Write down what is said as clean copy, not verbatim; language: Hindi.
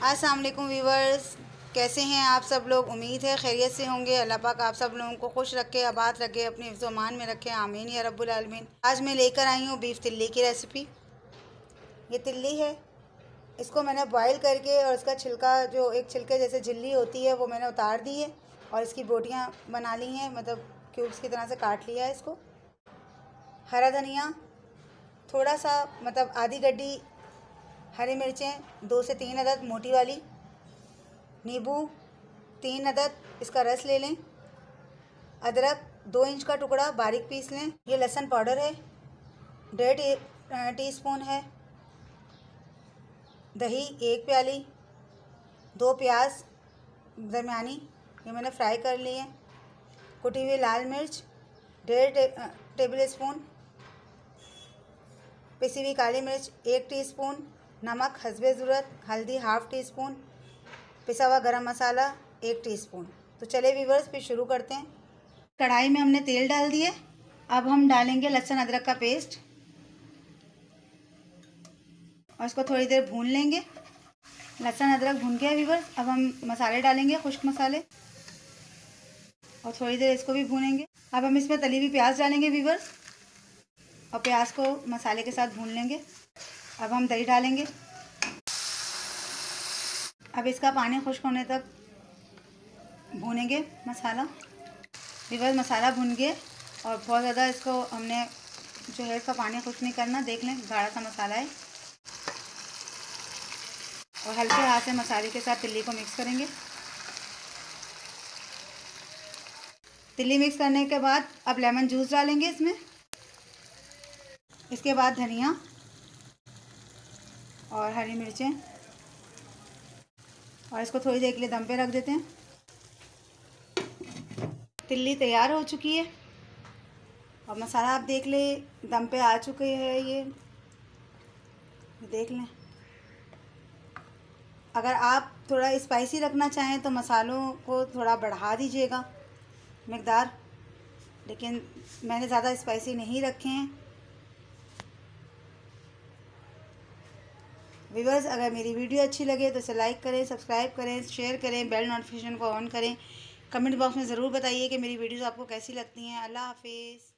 अस्सलाम वालेकुम व्यूवर्स, कैसे हैं आप सब लोग। उम्मीद है खैरियत से होंगे। अल्लाह पाक आप सब लोगों को खुश रखे, आबाद रखे, अपने हिफ्ज़ मान में रखे, आमीन या रब्बुल आलमीन। आज मैं लेकर आई हूँ बीफ तिल्ली की रेसिपी। ये तिल्ली है, इसको मैंने बॉईल करके और इसका छिलका, जो एक छिलके जैसे झिल्ली होती है, वो मैंने उतार दी है और इसकी बोटियाँ बना ली हैं, मतलब क्यूब्स की तरह से काट लिया है इसको। हरा धनिया थोड़ा सा, मतलब आधी गड्डी हरी मिर्चें 2 से 3 अदद मोटी वाली, नींबू 3 अदद, इसका रस ले लें। अदरक 2 इंच का टुकड़ा बारीक पीस लें। ये लहसुन पाउडर है 1.5 टीस्पून है। दही 1 प्याली। 2 प्याज दरमियानी, ये मैंने फ्राई कर लिए हैं। कुटी हुई लाल मिर्च 1.5 टेबल स्पून। पिसी हुई काली मिर्च 1 टीस्पून। नमक हस्बे ज़रूरत। हल्दी 1/2 टीस्पून। पिसा हुआ गरम मसाला 1 टीस्पून। तो चले व्यूवर्स, फिर शुरू करते हैं। कढ़ाई में हमने तेल डाल दिए। अब हम डालेंगे लहसुन अदरक का पेस्ट और इसको थोड़ी देर भून लेंगे। लहसुन अदरक भून गया व्यूवर्स। अब हम मसाले डालेंगे, खुश्क मसाले, और थोड़ी देर इसको भी भूनेंगे। अब हम इसमें तली हुई प्याज डालेंगे व्यूवर्स और प्याज को मसाले के साथ भून लेंगे। अब हम दही डालेंगे। अब इसका पानी खुश्क होने तक भूनेंगे मसाला। व्यूवर्स, मसाला भून गए और बहुत ज़्यादा इसको हमने जो है इसका पानी खुश्क नहीं करना। देख लें, गाढ़ा सा मसाला है। और हल्के हाथ से मसाले के साथ तिल्ली को मिक्स करेंगे। तिल्ली मिक्स करने के बाद अब लेमन जूस डालेंगे इसमें। इसके बाद धनिया और हरी मिर्चें, और इसको थोड़ी देर के लिए दम पे रख देते हैं। तिल्ली तैयार हो चुकी है और मसाला आप देख ले, दम पे आ चुके हैं ये देख लें। अगर आप थोड़ा स्पाइसी रखना चाहें तो मसालों को थोड़ा बढ़ा दीजिएगा मकदार, लेकिन मैंने ज़्यादा स्पाइसी नहीं रखे हैं। व्यूवर्स, अगर मेरी वीडियो अच्छी लगे तो इसे लाइक करें, सब्सक्राइब करें, शेयर करें, बेल नोटिफिकेशन को ऑन करें। कमेंट बॉक्स में ज़रूर बताइए कि मेरी वीडियोस आपको कैसी लगती हैं। अल्लाह हाफिज़।